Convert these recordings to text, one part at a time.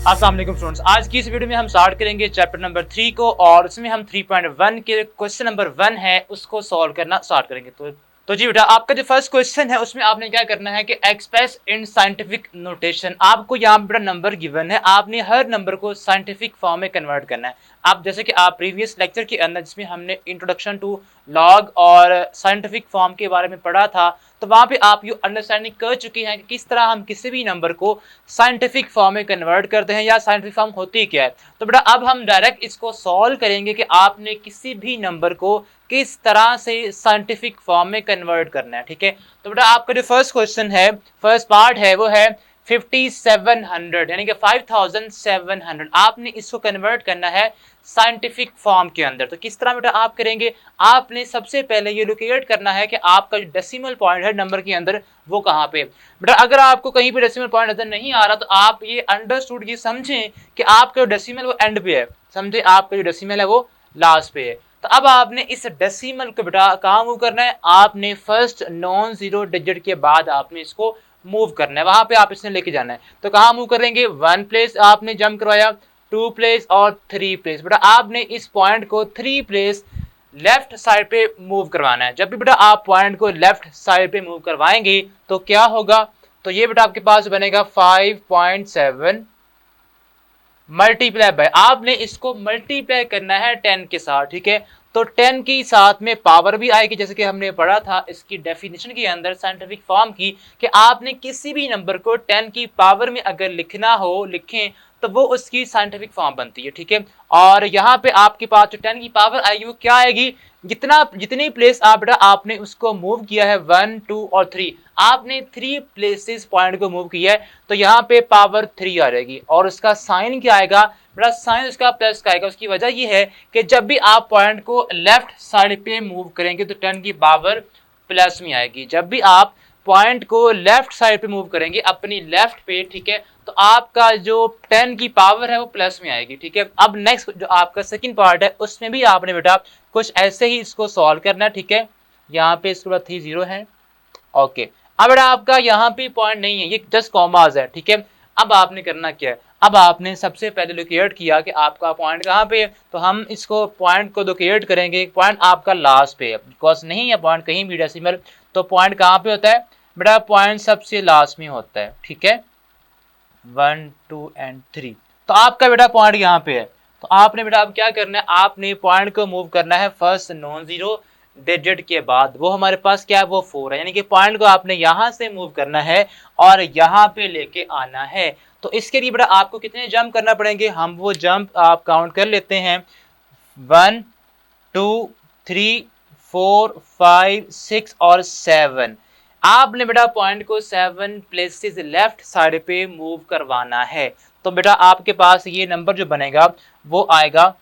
अस्सलाम वालेकुम स्टूडेंट्स, आज की इस वीडियो में हम स्टार्ट करेंगे चैप्टर नंबर 3 को और उसमें हम 3.1 के क्वेश्चन नंबर 1 है उसको सॉल्व करना स्टार्ट करेंगे। तो जी बेटा, आपका जो फर्स्ट क्वेश्चन है उसमें आपने क्या करना है कि एक्सप्रेस इन साइंटिफिक नोटेशन। आपको यहाँ पे बेटा नंबर गिवन है, आपने हर नंबर को साइंटिफिक फॉर्म में कन्वर्ट करना है। आप जैसे कि आप प्रीवियस लेक्चर के अंदर जिसमें हमने इंट्रोडक्शन टू लॉग और साइंटिफिक फॉर्म के बारे में पढ़ा था, तो वहां पे आप ये अंडरस्टैंडिंग कर चुके हैं कि किस तरह हम किसी भी नंबर को साइंटिफिक फॉर्म में कन्वर्ट करते हैं या साइंटिफिक फॉर्म होती क्या है। तो बेटा अब हम डायरेक्ट इसको सॉल्व करेंगे कि आपने किसी भी नंबर को किस तरह से साइंटिफिक फॉर्म में कन्वर्ट करना है। ठीक है, तो बेटा आपका जो फर्स्ट क्वेश्चन है, फर्स्ट पार्ट है वो है 5700 यानी कि 5700। आपने इसको कन्वर्ट करना है साइंटिफिक फॉर्म के अंदर। तो किस तरह बेटा आप करेंगे, आपने सबसे पहले ये लोकेट करना है कि आपका जो डेसिमल पॉइंट है नंबर के अंदर वो कहाँ पे। बेटा अगर आपको कहीं पे डेसिमल पॉइंट नजर नहीं आ रहा तो आप ये अंडरस्टूड ये समझें कि आपका जो डेसिमल वो एंड पे है, समझे, आपका जो डेसिमल है वो लास्ट पे है। तो अब आपने इस डेसिमल को बेटा कहाँ मूव करना है, आपने फर्स्ट नॉन जीरो डिजिट के बाद आपने इसको मूव करना है, वहां पे आप इसने लेके जाना है। तो कहाँ मूव करेंगे, 1 प्लेस आपने जंप करवाया, 2 प्लेस और 3 प्लेस। बेटा आपने इस पॉइंट को 3 प्लेस लेफ्ट साइड पे मूव करवाना है। जब भी बेटा आप पॉइंट को लेफ्ट साइड पे मूव करवाएंगे तो क्या होगा, तो ये बेटा आपके पास बनेगा 5.7 मल्टीप्लाई बाय, आपने इसको मल्टीप्लाई करना है 10 के साथ। ठीक है, तो 10 की साथ में पावर भी आएगी, जैसे कि हमने पढ़ा था इसकी डेफिनेशन के अंदर साइंटिफिक फॉर्म की, कि आपने किसी भी नंबर को 10 की पावर में अगर लिखना हो लिखें तो वो उसकी साइंटिफिक फॉर्म बनती है। ठीक है, और यहाँ पे आपके पास जो 10 की पावर आएगी वो क्या आएगी, जितनी प्लेस आप बेटा आपने उसको मूव किया है 1 2 और 3, आपने 3 प्लेसेस पॉइंट को मूव किया है तो यहाँ पे पावर 3 आ जाएगी। और उसका साइन क्या आएगा बेटा, साइन उसका प्लस का आएगा। उसकी वजह ये है कि जब भी आप पॉइंट को लेफ्ट साइड पे मूव करेंगे तो 10 की पावर प्लस में आएगी। जब भी आप पॉइंट को लेफ्ट साइड पे मूव करेंगे अपनी लेफ्ट पे, ठीक है, तो आपका जो 10 की पावर है वो प्लस में आएगी। ठीक है, अब नेक्स्ट जो आपका सेकंड पार्ट है उसमें भी आपने बेटा कुछ ऐसे ही इसको सॉल्व करना है। ठीक है, यहाँ पे इसके बाद 3 0 है। ओके, अब बेटा आपका यहाँ पे पॉइंट नहीं है, ये जस्ट कॉमास है। ठीक है, अब आपने करना क्या है, अब आपने सबसे पहले लोकेट किया कि आपका पॉइंट कहाँ पे है, तो हम इसको पॉइंट को लोकेट करेंगे। पॉइंट आपका लास्ट पे है, बिकॉज नहीं है पॉइंट कहीं भी डेसिमल, तो पॉइंट कहाँ पे होता है बेटा, पॉइंट सबसे लास्ट में होता है। ठीक है, 1 2 एंड 3, तो आपका बेटा पॉइंट यहाँ पे है। तो आपने बेटा अब क्या करना है, आपने पॉइंट को मूव करना है फर्स्ट नॉन जीरो डिजिट के बाद, वो हमारे पास क्या है वो 4 है, यानी कि पॉइंट को आपने यहां से मूव करना है और यहाँ पे लेके आना है। तो इसके लिए बेटा आपको कितने जंप करना पड़ेंगे, हम वो जंप आप काउंट कर लेते हैं, 1 2 3 4 5 6 और 7। आपने बेटा पॉइंट को 7 प्लेसेस लेफ्ट साइड पे मूव करवाना है। तो बेटा आपके पास ये नंबर जो बनेगा वो आएगा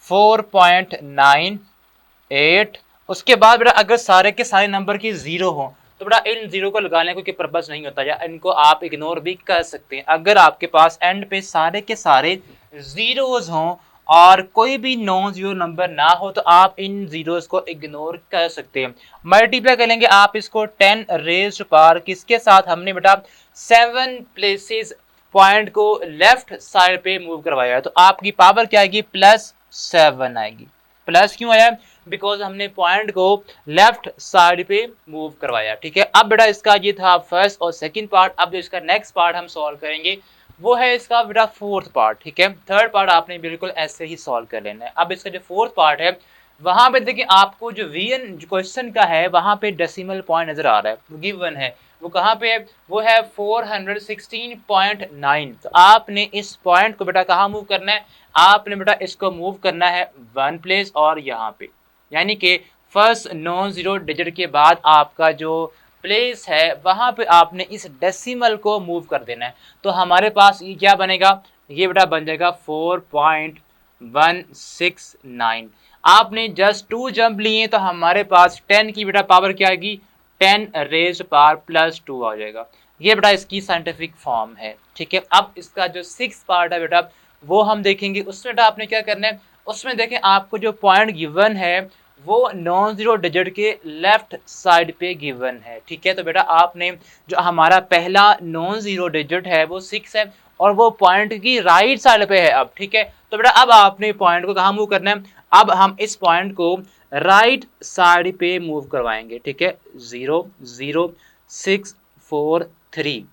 4.98। उसके बाद बेटा अगर सारे के सारे नंबर की जीरो हो तो बेटा इन जीरो को लगाने का कोई पर्पस नहीं होता, या इनको आप इग्नोर भी कर सकते हैं। अगर आपके पास एंड पे सारे के सारे जीरोज हों और कोई भी नॉन जीरो नंबर ना हो तो आप इन जीरोस को इग्नोर कर सकते हैं। मल्टीप्लाई करेंगे आप इसको 10 रेज़्ड पावर किसके साथ, हमने बेटा 7 प्लेसेस पॉइंट को लेफ्ट साइड पे मूव करवाया है, तो आपकी पावर क्या आएगी, +7 आएगी। प्लस क्यों आया, बिकॉज हमने पॉइंट को लेफ्ट साइड पे मूव करवाया। ठीक है, अब बेटा इसका ये था फर्स्ट और सेकंड पार्ट। अब जो इसका नेक्स्ट पार्ट हम सॉल्व करेंगे वो है इसका बेटा फोर्थ पार्ट। ठीक है, थर्ड पार्ट आपने बिल्कुल ऐसे ही सॉल्व कर लेना है। अब इसका जो फोर्थ पार्ट है वहां पे देखिए आपको जो वीएन क्वेश्चन का है वहां पे डेसिमल पॉइंट नजर आ रहा है, गिवन है वो कहाँ पे है, वो है 416.9। तो आपने इस पॉइंट को बेटा कहाँ मूव करना है, आपने बेटा इसको मूव करना है 1 प्लेस और यहाँ पे, यानी कि फर्स्ट नॉन जीरो डिजिट के बाद आपका जो प्लेस है वहां पे आपने इस डेसिमल को मूव कर देना है। तो हमारे पास ये क्या बनेगा, ये बेटा बन जाएगा 4.169। आपने जस्ट 2 जंप लिए तो हमारे पास 10 की बेटा पावर क्या आएगी, 10 रेज़्ड पावर +2 आ जाएगा। ये बेटा इसकी साइंटिफिक फॉर्म है। ठीक है, अब इसका जो 6th पार्ट है बेटा वो हम देखेंगे। उसमें बेटा आपने क्या करना है, उसमें देखें आपको जो पॉइंट गिवन है वो नॉन जीरो डिजिट के लेफ्ट साइड पे गिवन है। ठीक है, तो बेटा आपने जो हमारा पहला नॉन जीरो डिजिट है वो 6 है, और वो पॉइंट की राइट साइड पे है अब, ठीक है। तो बेटा अब आपने पॉइंट को कहाँ मूव करना है, अब हम इस पॉइंट को राइट साइड पे मूव करवाएंगे, ठीक है। 0 0 6 4 3।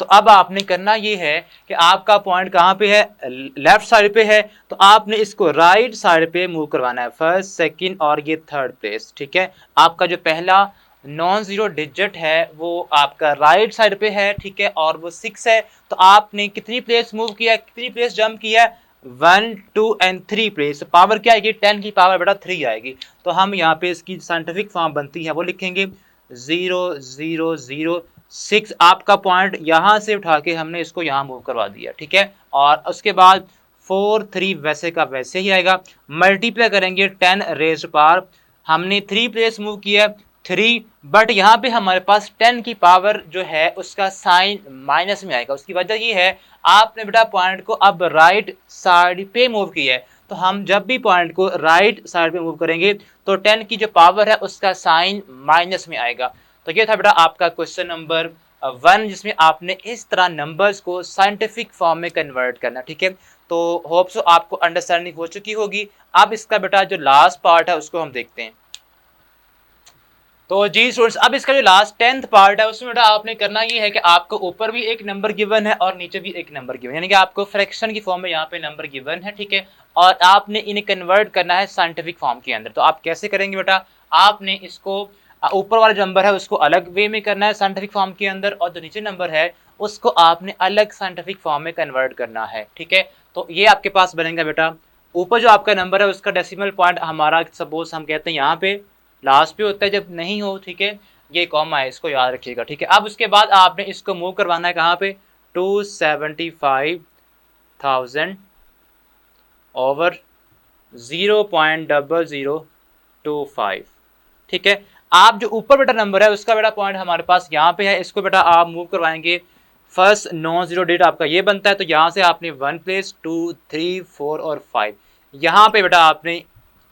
तो अब आपने करना ये है कि आपका पॉइंट कहाँ पे है, लेफ्ट साइड पे है, तो आपने इसको राइट साइड पे मूव करवाना है, फर्स्ट सेकंड और ये थर्ड प्लेस, ठीक है। आपका जो पहला नॉन जीरो डिजिट है वो आपका राइट साइड पे है, ठीक है, और वो 6 है। तो आपने कितनी प्लेस मूव किया, कितनी प्लेस जंप किया, 1 2 एंड 3 प्लेस। पावर क्या आएगी, 10 की पावर बेटा 3 आएगी। तो हम यहाँ पे इसकी साइंटिफिक फॉर्म बनती है वो लिखेंगे 0 0 0 6। आपका पॉइंट यहां से उठा के हमने इसको यहां मूव करवा दिया, ठीक है। और उसके बाद 4 3 वैसे का वैसे ही आएगा, मल्टीप्लाई करेंगे 10 रेज़ पावर, हमने 3 प्लेस मूव किया 3, बट यहाँ पे हमारे पास 10 की पावर जो है उसका साइन माइनस में आएगा। उसकी वजह ये है आपने बेटा पॉइंट को अब राइट साइड पे मूव किया है, तो हम जब भी पॉइंट को राइट साइड पे मूव करेंगे तो 10 की जो पावर है उसका साइन माइनस में आएगा। तो ये था बेटा आपका क्वेश्चन नंबर 1, जिसमें आपने इस तरह नंबर्स को साइंटिफिक फॉर्म में कन्वर्ट करना, ठीक है। तो होप सो आपको अंडरस्टैंडिंग हो चुकी होगी। अब इसका बेटा जो लास्ट पार्ट है उसको हम देखते हैं। तो जी स्टूडेंट्स, अब इसका जो लास्ट 10th पार्ट है उसमें बेटा आपने करना ये है कि आपको ऊपर भी एक नंबर गिवन है और नीचे भी एक नंबर गिवन है, यानी कि आपको फ्रैक्शन की फॉर्म में यहाँ पे नंबर गिवन है, ठीक है, और आपने इन्हें कन्वर्ट करना है साइंटिफिक फॉर्म के अंदर। तो आप कैसे करेंगे बेटा, आपने इसको ऊपर वाला जो नंबर है उसको अलग वे में करना है साइंटिफिक फॉर्म के अंदर, और जो नीचे नंबर है उसको आपने अलग साइंटिफिक फॉर्म में कन्वर्ट करना है, ठीक है। तो ये आपके पास बनेगा बेटा, ऊपर जो आपका नंबर है उसका डेसिमल पॉइंट हमारा सपोज हम कहते हैं यहाँ पे लास्ट पे होता है, जब नहीं हो, ठीक है, ये कॉमा है, इसको याद रखिएगा, ठीक है। अब उसके बाद आपने इसको मूव करवाना है कहाँ पे, 275,000 ओवर 0.0025, ठीक है। आप जो ऊपर बेटा नंबर है उसका बेटा पॉइंट हमारे पास यहाँ पे है, इसको बेटा आप मूव करवाएंगे, फर्स्ट नॉन जीरो डिजिट आपका ये बनता है, तो यहाँ से आपने 1 प्लेस 2 3 4 और 5 यहाँ पे बेटा आपने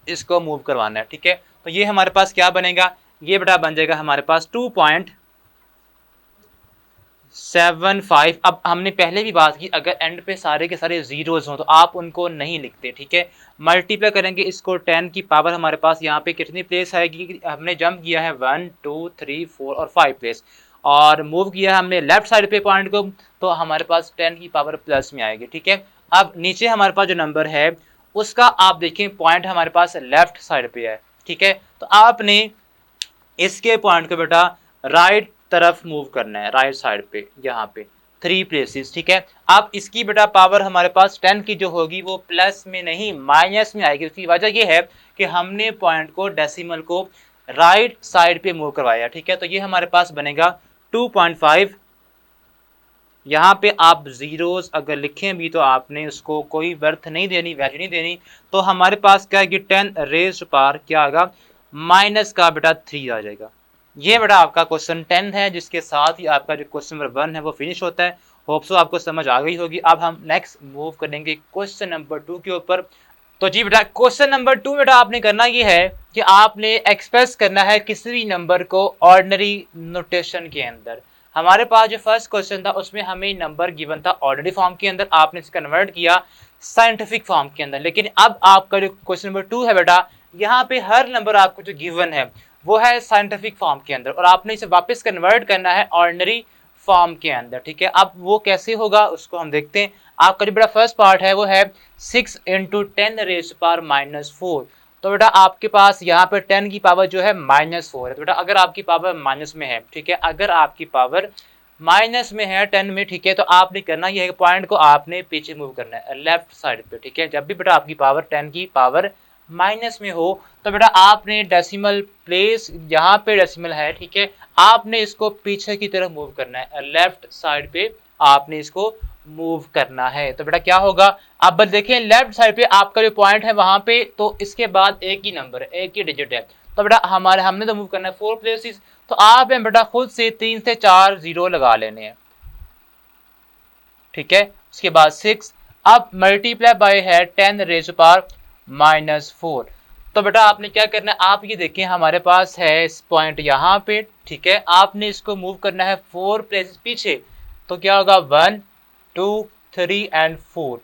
इसको मूव करवाना है, ठीक है। तो ये हमारे पास क्या बनेगा, ये बेटा बन जाएगा हमारे पास 2.75। अब हमने पहले भी बात की, अगर एंड पे सारे के सारे जीरोज हों तो आप उनको नहीं लिखते, ठीक है। मल्टीप्लाई करेंगे इसको 10 की पावर, हमारे पास यहाँ पे कितनी प्लेस आएगी, हमने जंप किया है 1 2 3 4 और 5 प्लेस, और मूव किया हमने लेफ्ट साइड पे पॉइंट को, तो हमारे पास 10 की पावर प्लस में आएगी, ठीक है। अब नीचे हमारे पास जो नंबर है उसका आप देखें पॉइंट हमारे पास लेफ्ट साइड पे है, ठीक है। तो आपने इसके पॉइंट को बेटा राइट तरफ मूव करना है, राइट साइड पे, यहाँ पे 3 प्लेसेस, ठीक है। अब इसकी बेटा पावर हमारे पास 10 की जो होगी वो प्लस में नहीं माइनस में आएगी। उसकी वजह ये है कि हमने पॉइंट को डेसिमल को राइट साइड पे मूव करवाया, ठीक है। तो ये हमारे पास बनेगा 2.5। यहाँ पे आप जीरोस अगर लिखें भी तो आपने उसको कोई वर्थ नहीं देनी, वैल्यू नहीं देनी, तो हमारे पास क्या है कि 10 रेज़ पावर क्या आएगा, माइनस का बेटा 3 आ जाएगा। ये बेटा आपका क्वेश्चन 10 है, जिसके साथ ही आपका जो क्वेश्चन नंबर 1 है वो फिनिश होता है। होप सो आपको समझ आ गई होगी। अब हम नेक्स्ट मूव करेंगे क्वेश्चन नंबर 2 के ऊपर। तो जी बेटा क्वेश्चन नंबर 2 बेटा आपने करना ये है कि आपने एक्सप्रेस करना है किसी भी नंबर को ऑर्डिनरी नोटेशन के अंदर। हमारे पास जो फर्स्ट क्वेश्चन था उसमें हमें नंबर गिवन था ऑर्डिनरी फॉर्म के अंदर, आपने इसे कन्वर्ट किया साइंटिफिक फॉर्म के अंदर। लेकिन अब आपका जो क्वेश्चन नंबर 2 है बेटा, यहाँ पे हर नंबर आपको जो गिवन है वो है साइंटिफिक फॉर्म के अंदर, और आपने इसे वापस कन्वर्ट करना है ऑर्डिनरी फॉर्म के अंदर, ठीक है। अब वो कैसे होगा उसको हम देखते हैं। आपका जो बेटा फर्स्ट पार्ट है वो है 6 × 10⁻⁻⁴। तो बेटा आपके पास यहाँ पे 10 की पावर जो है -4 है। तो बेटा अगर आपकी पावर माइनस में है, ठीक है, अगर आपकी पावर माइनस में है 10 में, ठीक है, तो आपने करना ये है कि पॉइंट को आपने पीछे मूव करना है लेफ्ट साइड पे, ठीक है। जब भी बेटा आपकी पावर 10 की पावर माइनस में हो तो बेटा आपने डेसिमल प्लेस, यहाँ पे डेसिमल है, ठीक है, आपने इसको पीछे की तरफ मूव करना है, लेफ्ट साइड पे आपने इसको मूव करना है। तो बेटा क्या होगा, अब देखें लेफ्ट साइड पे आपका जो पॉइंट है वहां पे, तो इसके बाद एक ही नंबर है, एक ही डिजिट है। तो बेटा हमने तो मूव करना है 4 प्लेसेस, तो आप बेटा खुद से 3 से 4 जीरो लगा लेने हैं, ठीक है। उसके बाद 6, अब मल्टीप्लाई बाय है 10⁻⁻⁴। तो बेटा आपने क्या करना है, आप ये देखें हमारे पास है इस पॉइंट यहाँ पे, ठीक है, आपने इसको मूव करना है 4 प्लेसेस पीछे, तो क्या होगा 1 2, 3 एंड 4।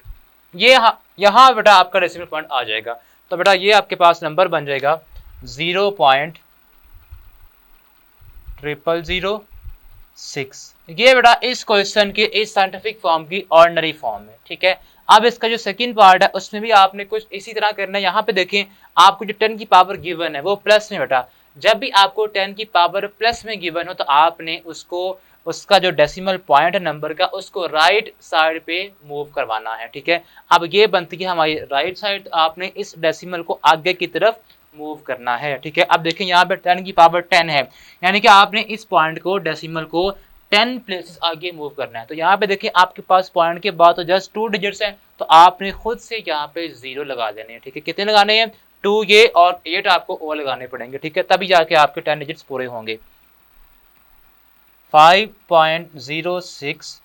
ये यहाँ बेटा आपका डेसिमल पॉइंट आ जाएगा। तो बेटा ये आपके पास नंबर बन जाएगा 0.0006। ये बेटा इस क्वेश्चन की इस साइंटिफिक फॉर्म की ऑर्डिनरी फॉर्म है, ठीक है। अब इसका जो सेकंड पार्ट है उसमें भी आपने कुछ इसी तरह करना है। यहाँ पे देखें आपको जो 10 की पावर गिवन है वो प्लस में बेटा, जब भी आपको 10 की पावर प्लस में गिवन हो तो आपने उसको उसका जो डेसिमल पॉइंट है नंबर का उसको राइट साइड पे मूव करवाना है, ठीक है। अब ये बनती है हमारी राइट साइड, तो आपने इस डेसिमल को आगे की तरफ मूव करना है, ठीक है। अब देखें यहाँ पे 10 की पावर 10 है, यानी कि आपने इस पॉइंट को डेसिमल को 10 प्लेसेस आगे मूव करना है। तो यहाँ पे देखिए आपके पास पॉइंट के बाद तो जस्ट 2 डिजिट्स हैं, तो आपने खुद से यहाँ पे 0 लगा देने हैं, ठीक है। कितने लगाने हैं? 2 ये और 8 आपको और लगाने पड़ेंगे, ठीक है, तभी जाके आपके 10 डिजिट्स पूरे होंगे। 5.06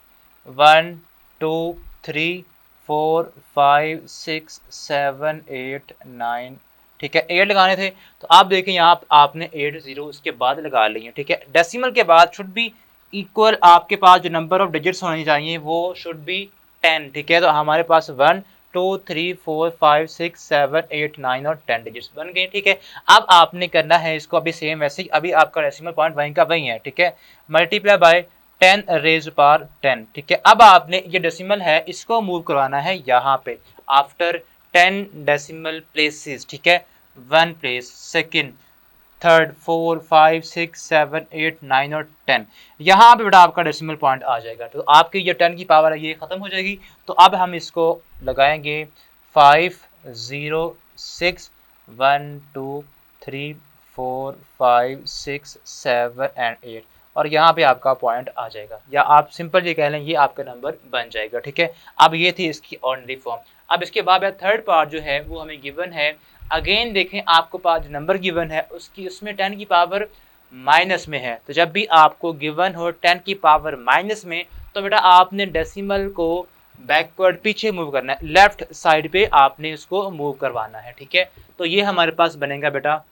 1 2 3 4 5 6 7 8 9, ठीक है, 8 लगाने थे। तो आप देखें यहाँ आपने 8 0 उसके बाद लगा लिए, ठीक है। डेसिमल के बाद शुड बी इक्वल, आपके पास जो नंबर ऑफ डिजिट्स होने चाहिए वो शुड बी 10, ठीक है। तो हमारे पास 1 2 3 4 5 6 7 8 9 और 10 डिजिट्स बन गए, ठीक है। अब आपने करना है इसको अभी सेम वैसे ही, अभी आपका डेसिमल पॉइंट वहीं का वहीं है, ठीक है, मल्टीप्लाई बाय 10 रेज़ पावर 10, ठीक है। अब आपने ये डेसिमल है इसको मूव करवाना है यहाँ पे आफ्टर 10 डेसिमल प्लेसेस, ठीक है, 1 प्लेस, सेकंड, थर्ड, 4 5 6 7 8 9 और 10, यहाँ पे बेटा आपका डेसिमल पॉइंट आ जाएगा। तो आपकी ये 10 की पावर है ये खत्म हो जाएगी। तो अब हम इसको लगाएंगे 5 0 6 1 2 3 4 5 6 7 एंड 8, और यहाँ पे आपका पॉइंट आ जाएगा, या आप सिंपल ये कह लें ये आपका नंबर बन जाएगा, ठीक है। अब ये थी इसकी ऑर्डिनरी फॉर्म। अब इसके बाद थर्ड पार्ट जो है वो हमें गिवन है, अगेन देखें आपको पास जो नंबर गिवन है उसकी उसमें 10 की पावर माइनस में है। तो जब भी आपको गिवन हो 10 की पावर माइनस में, तो बेटा आपने डेसिमल को बैकवर्ड पीछे मूव करना है, लेफ्ट साइड पे आपने उसको मूव करवाना है, ठीक है। तो ये हमारे पास बनेगा बेटा,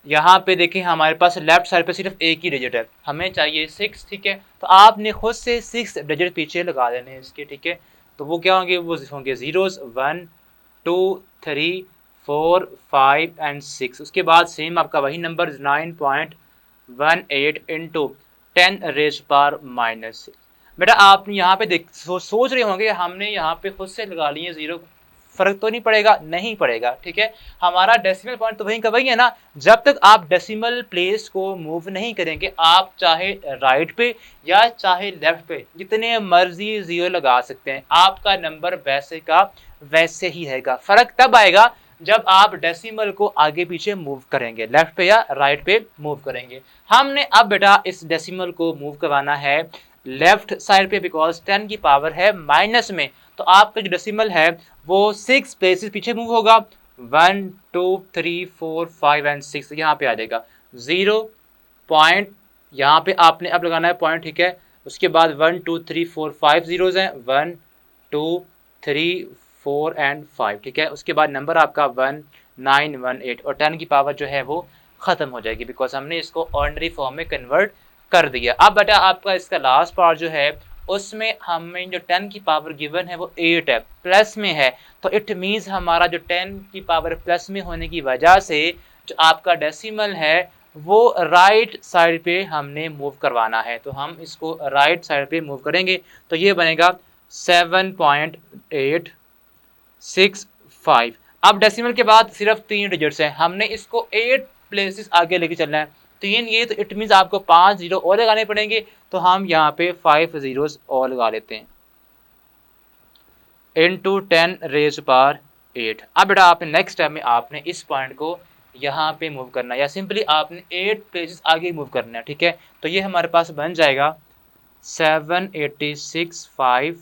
यहाँ पे देखें हमारे पास लेफ्ट साइड पे सिर्फ एक ही डिजिट है, हमें चाहिए 6, ठीक है। तो आपने खुद से 6 डिजिट पीछे लगा देने हैं इसके, ठीक है। तो वो क्या होंगे? वो होंगे जीरोस, 1 2 3 4 5 एंड 6। उसके बाद सेम आपका वही number 9.18 into 10 rays power minus 6। बेटा आप यहाँ पे सोच रहे होंगे हमने यहाँ पे खुद से लगा लिए 0, फर्क तो नहीं पड़ेगा? नहीं पड़ेगा, ठीक है। हमारा डेसिमल पॉइंट तो वहीं का वही है ना। जब तक आप डेसिमल प्लेस को मूव नहीं करेंगे, आप चाहे राइट पे या चाहे लेफ्ट पे जितने मर्जी 0 लगा सकते हैं, आपका नंबर वैसे का वैसे ही रहेगा। फर्क तब आएगा जब आप डेसिमल को आगे पीछे मूव करेंगे, लेफ्ट पे या राइट पे मूव करेंगे। हमने अब बेटा इस डेसिमल को मूव करवाना है लेफ्ट साइड पे, बिकॉज 10 की पावर है माइनस में, तो आपका जो डेसिमल है वो 6 प्लेसेस पीछे मूव होगा, 1 2 3 4 5 एंड 6, यहाँ पे आ जाएगा 0 पॉइंट, यहाँ पे आपने अब लगाना है पॉइंट, ठीक है। उसके बाद 1 2 3 4 5 जीरोज हैं, 1 2 3 4 एंड 5, ठीक है। उसके बाद नंबर आपका 1918 और 10 की पावर जो है वो ख़त्म हो जाएगी, बिकॉज हमने इसको ऑर्डिनरी फॉर्म में कन्वर्ट कर दिया। अब बेटा आपका इसका लास्ट पार्ट जो है उसमें हमें जो 10 की पावर गिवन है वो 8 है, प्लस में है। तो इट मीन्स हमारा जो 10 की पावर प्लस में होने की वजह से जो आपका डेसिमल है वो राइट साइड पे हमने मूव करवाना है। तो हम इसको राइट साइड पे मूव करेंगे, तो ये बनेगा 7.865। अब डेसिमल के बाद सिर्फ 3 डिजिट्स हैं, हमने इसको 8 प्लेसेस आगे लेके चलना है। 3 ये तो इट मीन्स आपको 5 जीरो और लगाने पड़ेंगे, तो हम यहाँ पे 5 जीरोस और लगा लेते हैं इंटू 10 रेज़ पावर 8। अब बेटा आपने नेक्स्ट स्टेप में आपने इस पॉइंट को यहाँ पे मूव करना है, या सिंपली आपने 8 प्लेसेस आगे मूव करना है, ठीक है। तो ये हमारे पास बन जाएगा 786.5,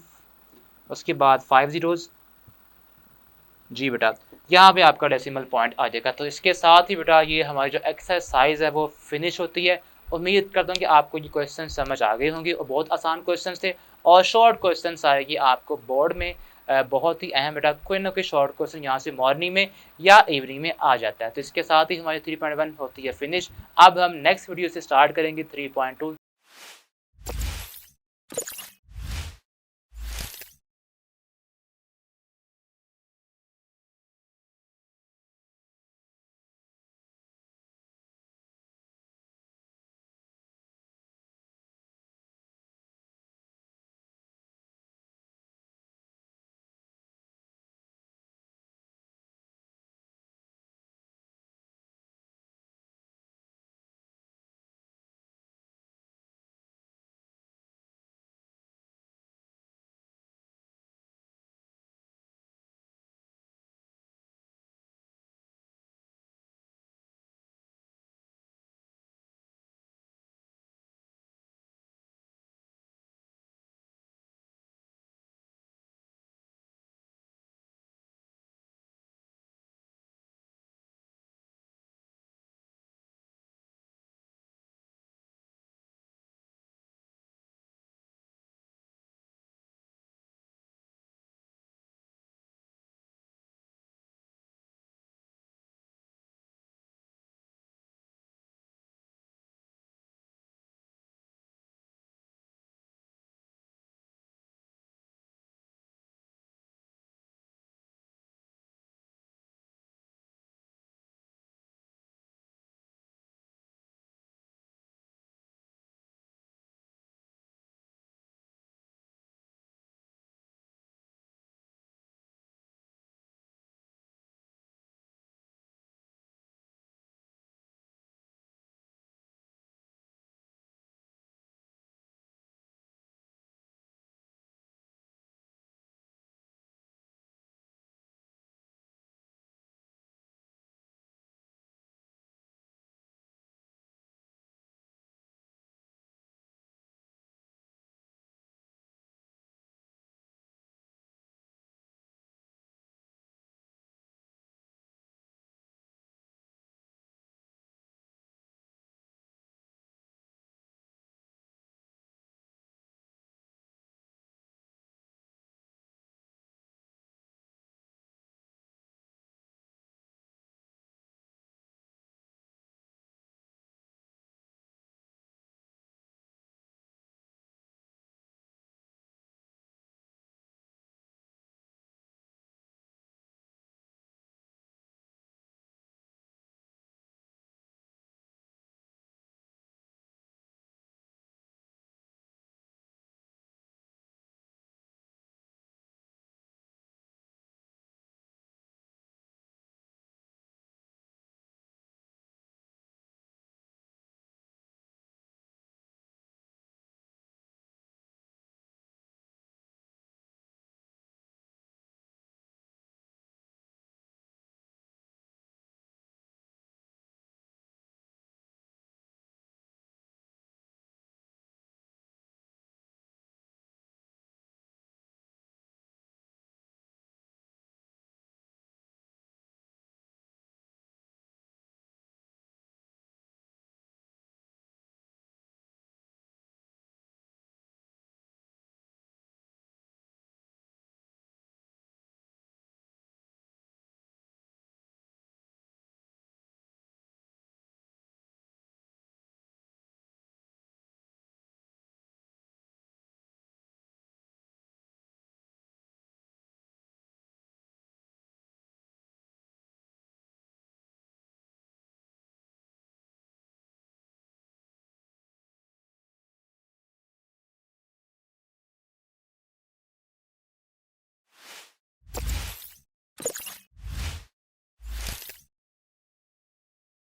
उसके बाद 5 जीरोस जी बेटा, यहाँ पे आपका डेसिमल पॉइंट आ जाएगा। तो इसके साथ ही बेटा ये हमारी जो एक्सरसाइज है वो फिनिश होती है। उम्मीद करता हूँ कि आपको ये क्वेश्चन समझ आ गए होंगे, और बहुत आसान क्वेश्चन थे और शॉर्ट क्वेश्चन आएगी आपको बोर्ड में, बहुत ही अहम बेटा। कोई ना कोई शॉर्ट क्वेश्चन यहाँ से मॉर्निंग में या इवनिंग में आ जाता है। तो इसके साथ ही हमारी 3.1 होती है फिनिश। अब हम नेक्स्ट वीडियो से स्टार्ट करेंगे 3.2।